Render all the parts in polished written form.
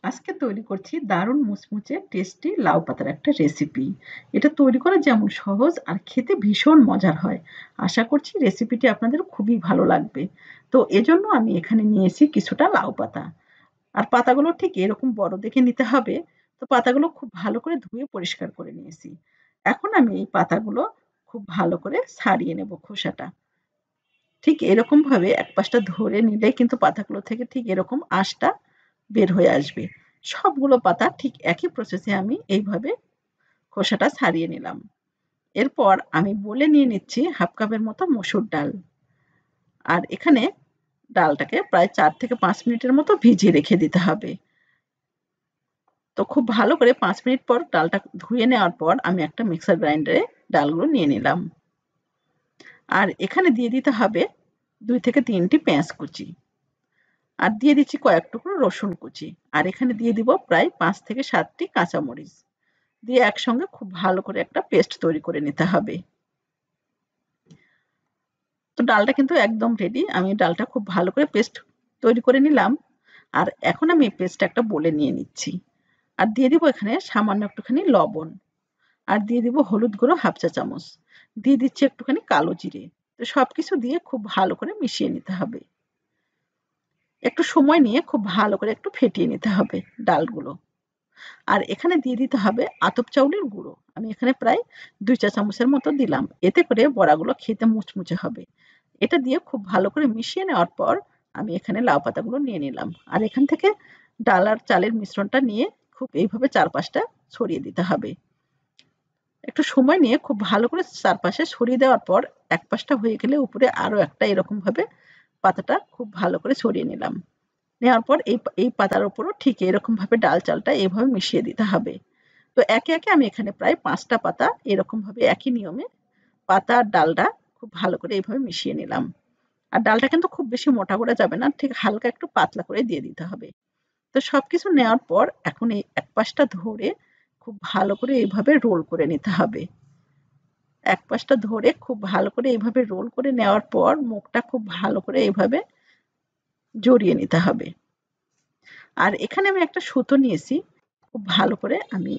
আজকে তৈরি করছি দারুণ মুচমুচে টেস্টি লাউ পাতার একটা রেসিপি। এটা তৈরি করা যেমন সহজ আর খেতে ভীষণ মজার হয়। আশা করছি রেসিপিটি আপনাদের খুবই ভালো লাগবে। তো এজন্য আমি এখানে নিয়েছি কিছুটা লাউ পাতা। আর পাতাগুলো ঠিক এরকম বড় দেখে নিতে হবে। তো পাতাগুলো খুব ভালো করে ধুয়ে পরিষ্কার করে নিয়েছি। এখন আমি এই পাতাগুলো খুব ভালো করে ছাড়িয়ে নেব খোসাটা। ঠিক এরকমভাবে এক পাশটা ধরে নিলে কিন্তু পাতাগুলো থেকে ঠিক এরকম আঁশটা বের হয়ে আসবে। সবগুলো পাতা ঠিক একই প্রসেসে আমি এইভাবে খোসাটা ছাড়িয়ে নিলাম। এরপর আমি বলে নিয়ে নিচ্ছি হাফ কাপের মতো মসুর ডাল। আর এখানে ডালটাকে প্রায় ৪ থেকে ৫ মিনিটের মতো ভিজিয়ে রেখে দিতে হবে। তো খুব ভালো করে ৫ মিনিট পর ডালটা ধুয়ে নেওয়ার পর আমি একটা মিক্সার গ্রাইন্ডারে ডালগুলো নিয়ে নিলাম। আর এখানে দিয়ে দিতে হবে ২ থেকে ৩টি পেঁয়াজ কুচি। আর দিয়ে দিচ্ছি কয়েক টুকরো রসুন কুচি। আর এখানে দিয়ে দিব প্রায় ৫ থেকে ৭টি কাঁচামরিচ। দিয়ে একসঙ্গে খুব ভালো করে একটা পেস্ট তৈরি করে নিতে হবে। তো ডালটা কিন্তু একদম রেডি। আমি ডালটা খুব ভালো করে পেস্ট তৈরি করে নিলাম। আর এখন আমি এই পেস্টটা একটা বোলে নিয়ে নিচ্ছি। আর দিয়ে দিব এখানে সামান্য একটুখানি লবণ। আর দিয়ে দিব হলুদ গুঁড়ো ১/২ চা চামচ। দিয়ে দিচ্ছি একটুখানি কালো জিরে। তো সবকিছু দিয়ে খুব ভালো করে মিশিয়ে নিতে হবে। একটু সময় নিয়ে খুব ভালো করে একটু ফেটিয়ে নিতে হবে ডালগুলো। আর এখানে দিয়ে দিতে হবে আতপ চাউলের গুঁড়ো। আমি এখানে প্রায় ২ চা চামচের মতো দিলাম। এতে করে বড়াগুলো খেতে মুচমুচে হবে। এটা দিয়ে খুব ভালো করে মিশিয়ে নেওয়ার পর আমি এখানে লাউ পাতাগুলো নিয়ে নিলাম। আর এখান থেকে ডাল আর চালের মিশ্রণটা নিয়ে খুব এইভাবে চারপাশটা ছড়িয়ে দিতে হবে। একটু সময় নিয়ে খুব ভালো করে চারপাশে ছড়িয়ে দেওয়ার পর এক পাশটা হয়ে গেলে উপরে আরো একটা এরকমভাবে পাতাটা খুব ভালো করে ছড়িয়ে নিলাম। নেওয়ার পর এই পাতার উপরও ঠিক এরকমভাবে ডাল চালটা এভাবে মিশিয়ে দিতে হবে। তো একে, একে আমি এখানে প্রায় ৫ টা পাতা এরকমভাবে একই নিয়মে পাতা আর ডালটা খুব ভালো করে এভাবে মিশিয়ে নিলাম। আর ডালটা কিন্তু খুব বেশি মোটা করা যাবে না। ঠিক হালকা একটু পাতলা করে দিয়ে দিতে হবে। তো সবকিছু নেওয়ার পর এখন এই এক পাশটা ধরে খুব ভালো করে এভাবে রোল করে নিতে হবে। এক পাশটা ধরে খুব ভালো করে এভাবে রোল করে নেওয়ার পর মুখটা খুব ভালো করে এভাবে জড়িয়ে নিতে হবে। আর এখানে আমি একটা সুতো নিয়েছি। খুব ভালো করে আমি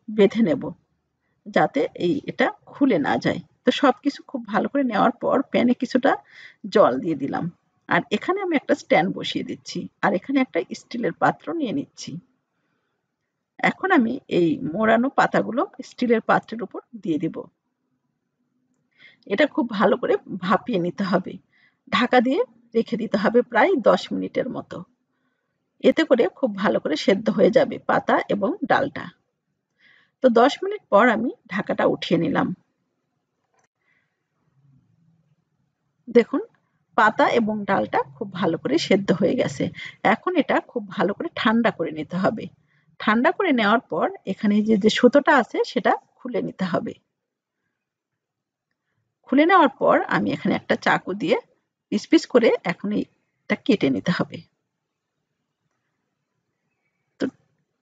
বেঁধে নেব। যাতে এটা খুলে না যায়। তো সবকিছু খুব ভালো করে নেওয়ার পর প্যানে কিছুটা জল দিয়ে দিলাম। আর এখানে আমি একটা স্ট্যান্ড বসিয়ে দিচ্ছি। আর এখানে একটা স্টিলের পাত্র নিয়ে নিচ্ছি। এখন আমি এই মোড়ানো পাতাগুলো স্টিলের পাত্রের উপর দিয়ে দিব। এটা খুব ভালো করে ভাপিয়ে নিতে হবে। ঢাকা দিয়ে রেখে দিতে হবে প্রায় ১০ মিনিটের মতো। এতে করে খুব ভালো করে সেদ্ধ হয়ে যাবে পাতা এবং ডালটা। তো ১০ মিনিট পর আমি ঢাকাটা উঠিয়ে নিলাম। দেখুন পাতা এবং ডালটা খুব ভালো করে সেদ্ধ হয়ে গেছে। এখন এটা খুব ভালো করে ঠান্ডা করে নিতে হবে। ঠান্ডা করে নেওয়ার পর এখানে যে সুতোটা আছে সেটা খুলে নিতে হবে। খুলে নেওয়ার পর আমি এখানে একটা চাকু দিয়ে পিস পিস করে এখন এটা কেটে নিতে হবে। তো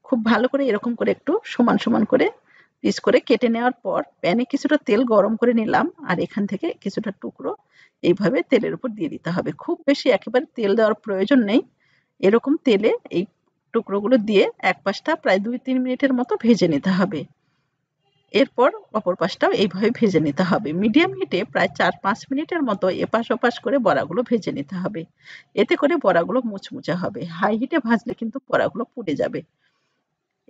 খুব ভালো করে এরকম করে একটু সমান সমান করে পিস করে কেটে নেওয়ার পর প্যানে কিছুটা তেল গরম করে নিলাম। আর এখান থেকে কিছুটা টুকরো এইভাবে তেলের উপর দিয়ে দিতে হবে। খুব বেশি একেবারে তেল দেওয়ার প্রয়োজন নেই। এরকম তেলে এই টুকরোগুলো দিয়ে এক পাশটা প্রায় ২-৩ মিনিটের মতো ভেজে নিতে হবে। এরপর অপর পাশটাও এইভাবে ভেজে নিতে হবে। মিডিয়াম হিটে প্রায় ৪-৫ মিনিটের মতো এপাশ ওপাশ করে বড়াগুলো ভেজে নিতে হবে। এতে করে বড়াগুলো মুচমুচে হবে। হাই হিটে ভাজলে কিন্তু বড়াগুলো পুড়ে যাবে।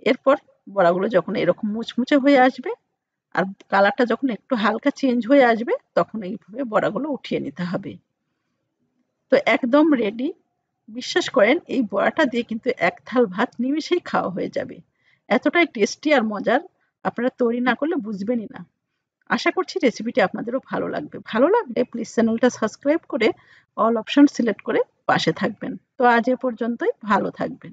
এরপর বড়াগুলো যখন এরকম মুচমুচে হয়ে আসবে আর কালারটা যখন একটু হালকা চেঞ্জ হয়ে আসবে তখন এইভাবে বড়াগুলো উঠিয়ে নিতে হবে। তো একদম রেডি। বিশ্বাস করেন এই বড়াটা দিয়ে কিন্তু এক থাল ভাত নিমেষেই খাওয়া হয়ে যাবে। এতটাই টেস্টি আর মজার, আপনারা তৈরি না করলে বুঝবেনই না। আশা করছি রেসিপিটি আপনাদেরও ভালো লাগবে। ভালো লাগলে প্লিজ চ্যানেলটা সাবস্ক্রাইব করে অল অপশন সিলেক্ট করে পাশে থাকবেন। তো আজ এ পর্যন্তই, ভালো থাকবেন।